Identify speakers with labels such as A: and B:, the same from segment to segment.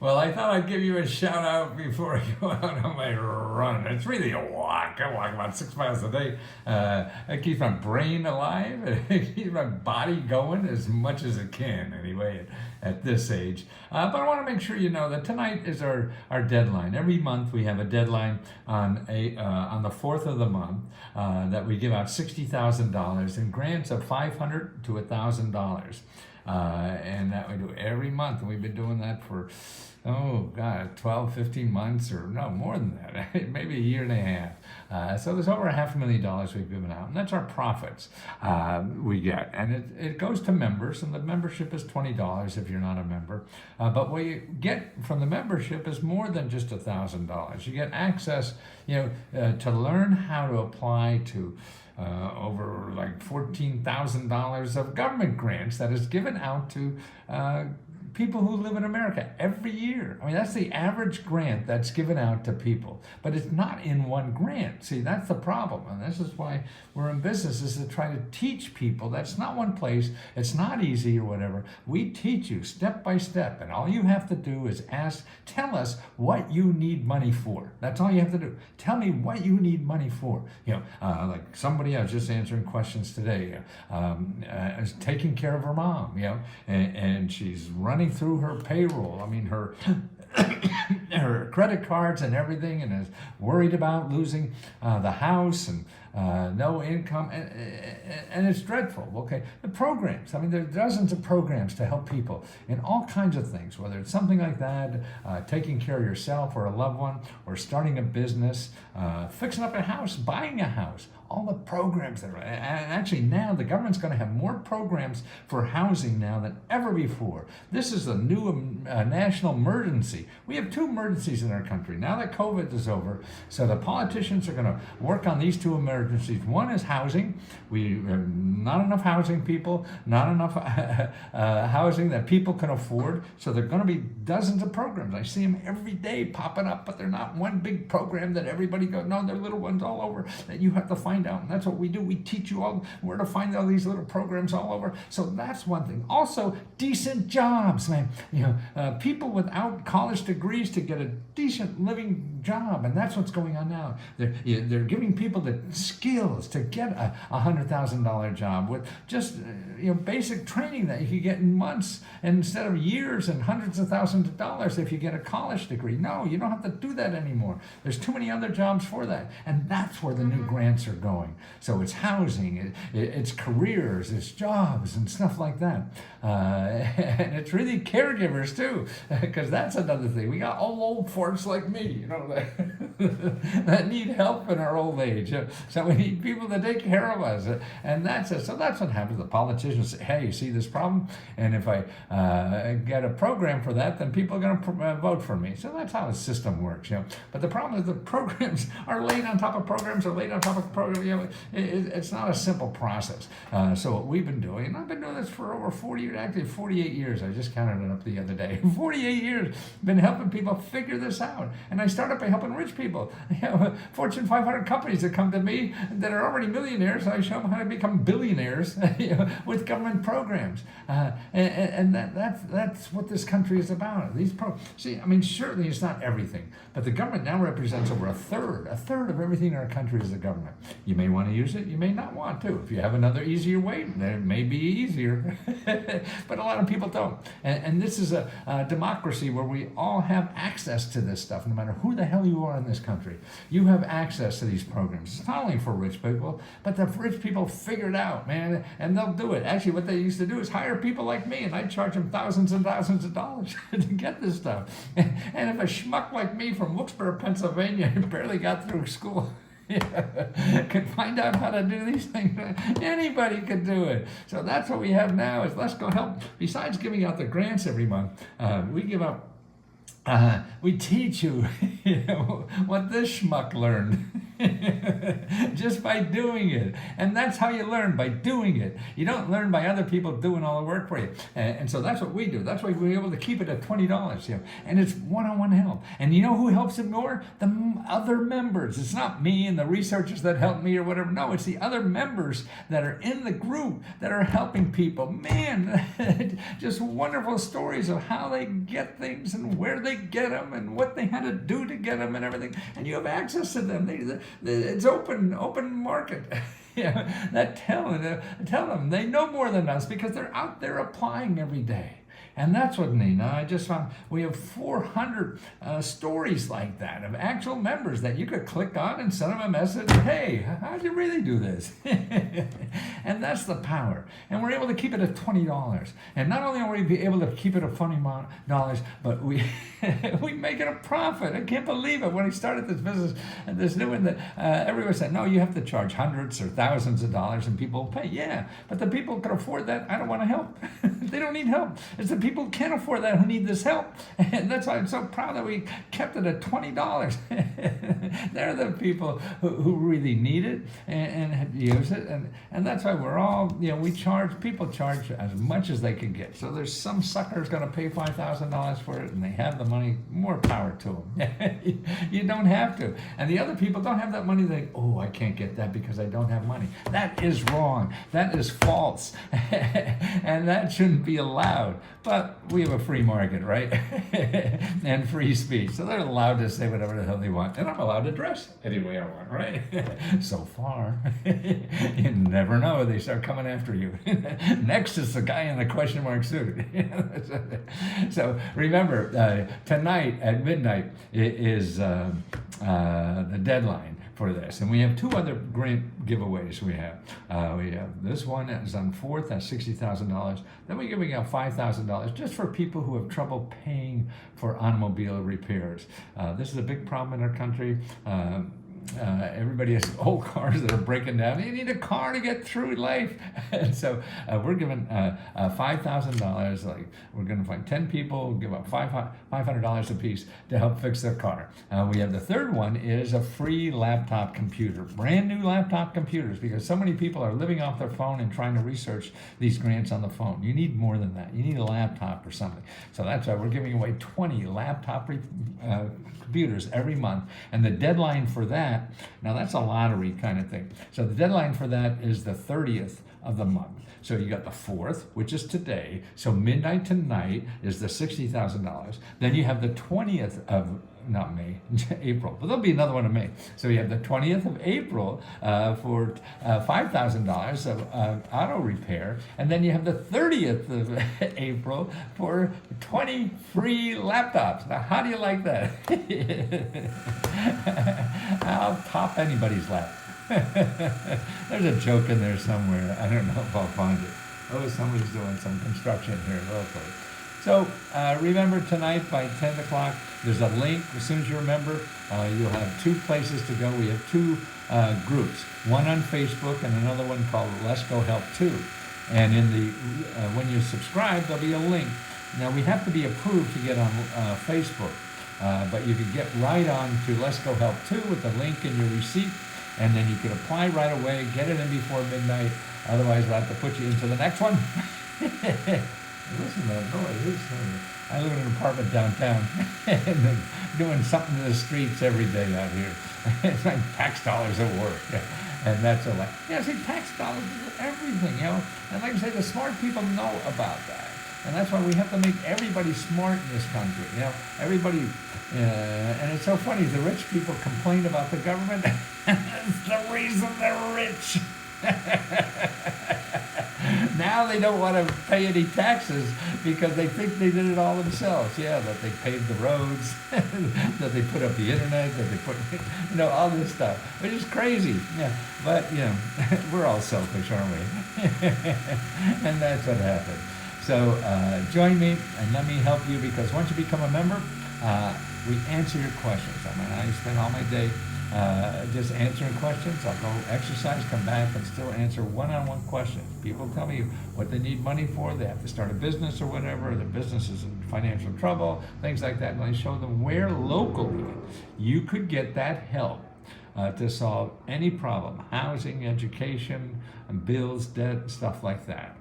A: Well, I thought I'd give you a shout out before I go out on my run. It's really a walk. I walk about 6 miles a day. It keeps my brain alive and it keeps my body going as much as it can, anyway, at this age. But I want to make sure you know that tonight is our deadline. Every month we have a deadline on the 4th of the month that we give out $60,000 in grants of $500 to $1,000. And that we do every month. And we've been doing that for, oh God, 12, 15 months, or no, more than that, maybe a year and a half. So there's over $500,000 we've given out, and that's our profits we get. And it goes to members, and the membership is $20 if you're not a member. But what you get from the membership is more than just $1,000. You get access, to learn how to apply to over like $14,000 of government grants that is given out to people who live in America every year. I mean, that's the average grant that's given out to people, but it's not in one grant. See, that's the problem, and this is why we're in business, is to try to teach people that's not one place, it's not easy or whatever. We teach you step by step, and all you have to do is tell us what you need money for. That's all you have to do. Tell me what you need money for. Like somebody I was just answering questions today, is taking care of her mom, and she's running through her payroll. I mean, her her credit cards and everything, and is worried about losing the house and no income, and it's dreadful. Okay, the programs. I mean, there are dozens of programs to help people in all kinds of things, whether it's something like that, taking care of yourself or a loved one, or starting a business, fixing up a house, buying a house. All the programs that are, and actually now the government's going to have more programs for housing now than ever before. This is a new national emergency. We have two emergencies in our country now that COVID is over. So the politicians are going to work on these two emergencies. One is housing. We have not enough housing people, not enough housing that people can afford. So there are going to be dozens of programs. I see them every day popping up, but they're not one big program that everybody goes. No, they're little ones all over that you have to find out. And that's what we do. We teach you all where to find all these little programs all over. So that's one thing. Also, decent jobs, man. People without college degrees to get a decent living job, and that's what's going on now. They're giving people the skills to get a $100,000 job with just basic training that you can get in months, and instead of years and hundreds of thousands of dollars if you get a college degree. No, you don't have to do that anymore. There's too many other jobs for that, and that's where the new grants are going. So it's housing, it's careers, it's jobs and stuff like that. And it's really caregivers too, because that's another thing. We got old farts like me, that need help in our old age. So we need people to take care of us. And that's what happens. The politicians say, hey, you see this problem? And if I get a program for that, then people are going to vote for me. So that's how the system works. But the problem is the programs are laid on top of programs, are laid on top of programs. It's not a simple process. So what we've been doing, and I've been doing this for over 40 years, actually 48 years. I just counted it up the other day. 48 years, been helping people figure this out. And I started by helping rich people. Fortune 500 companies that come to me that are already millionaires. I show them how to become billionaires with government programs. And that's what this country is about. Certainly it's not everything, but the government now represents over a third of everything in our country is the government. You may want to use it, you may not want to. If you have another easier way, then it may be easier. But a lot of people don't. And this is a democracy where we all have access to this stuff, no matter who the hell you are in this country. You have access to these programs. It's not only for rich people, but the rich people figure it out, man, and they'll do it. Actually, what they used to do is hire people like me, and I'd charge them thousands and thousands of dollars to get this stuff. And if a schmuck like me from Wilkes-Barre, Pennsylvania, barely got through school, could find out how to do these things, anybody could do it. So that's what we have now is Let's Go Help. Besides giving out the grants every month, we give out we teach you, what this schmuck learned just by doing it. And that's how you learn, by doing it. You don't learn by other people doing all the work for you. And so that's what we do. That's why we're able to keep it at $20. And it's one-on-one help. And you know who helps it more? The other members. It's not me and the researchers that help me or whatever. No, it's the other members that are in the group that are helping people. Man, just wonderful stories of how they get things and where they get them and what they had to do to get them and everything. And you have access to them. It's open market. That tell them they know more than us because they're out there applying every day. And that's what Nina, I just found we have 400 stories like that of actual members that you could click on and send them a message. Hey, how'd you really do this? And that's the power. And we're able to keep it at $20. And not only are we able to keep it at $20, but we make it a profit. I can't believe it. When I started this business, this new one, that everyone said, no, you have to charge hundreds or thousands of dollars and people will pay. Yeah, but the people who can afford that, I don't want to help. They don't need help. It's the people who can't afford that who need this help. And that's why I'm so proud that we kept it at $20. They're the people who really need it and use it. And that's why we're all, people charge as much as they can get. So there's some sucker's going to pay $5,000 for it and they have the money, more power to them. You don't have to. And the other people don't have that money. They think, oh, I can't get that because I don't have money. That is wrong. That is false. And that shouldn't be allowed. But we have a free market, right? And free speech. So they're allowed to say whatever the hell they want. And I'm allowed to dress any way I want, right? So far. You never know. They start coming after you. Next is the guy in the question mark suit. So remember, tonight at midnight is the deadline for this. And we have two other grant giveaways we have. We have this one is on 4th, that's $60,000. Then we're giving out $5,000 just for people who have trouble paying for automobile repairs. This is a big problem in our country. Everybody has old cars that are breaking down. You need a car to get through life. And so we're giving $5,000. Like, we're going to find 10 people, give up $500 a piece to help fix their car. We have the third one is a free laptop computer, brand new laptop computers, because so many people are living off their phone and trying to research these grants on the phone. You need more than that. You need a laptop or something. So that's why we're giving away 20 laptop computers every month. And the deadline for that, now that's a lottery kind of thing. So the deadline for that is the 30th of the month. So you got the 4th, which is today. So midnight tonight is the $60,000. Then you have the 20th of, not May, April, but there'll be another one in May. So you have the 20th of April for $5,000 of auto repair. And then you have the 30th of April for 20 free laptops. Now, how do you like that? I'll top anybody's lap. There's a joke in there somewhere. I don't know if I'll find it. Oh, somebody's doing some construction here locally. So remember, tonight by 10 o'clock, there's a link. As soon as you remember, you'll have two places to go. We have two groups, one on Facebook and another one called Let's Go Help 2. And in the when you subscribe, there'll be a link. Now, we have to be approved to get on Facebook, but you can get right on to Let's Go Help 2 with the link in your receipt, and then you can apply right away, get it in before midnight. Otherwise, we'll have to put you into the next one. Listen to that noise. I live in an apartment downtown, and they're doing something to the streets every day out here. It's like tax dollars at work. And that's all like, see, tax dollars is everything, And like I say, the smart people know about that. And that's why we have to make everybody smart in this country, Everybody, and it's so funny, the rich people complain about the government. That's the reason they're rich. Now they don't want to pay any taxes because they think they did it all themselves. That they paved the roads, that they put up the internet, that they put, all this stuff, which is crazy. But, we're all selfish, aren't we? And that's what happened. So join me and let me help you, because once you become a member, we answer your questions. I spend all my day just answering questions. I'll go exercise, come back, and still answer one-on-one questions. People tell me what they need money for. They have to start a business or whatever. Their business is in financial trouble, things like that. And I show them where locally you could get that help to solve any problem, housing, education, bills, debt, stuff like that.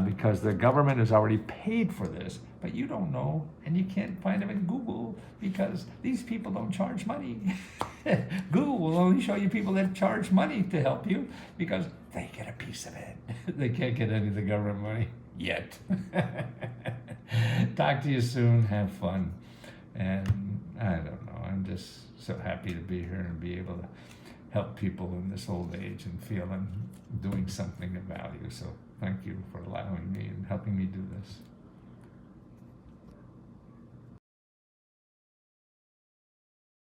A: Because the government has already paid for this, but you don't know, and you can't find them in Google because these people don't charge money. Google will only show you people that charge money to help you because they get a piece of it. They can't get any of the government money yet. Talk to you soon. Have fun. And I don't know, I'm just so happy to be here and be able to help people in this old age and feel I'm doing something of value. So thank you for allowing me and helping me do this.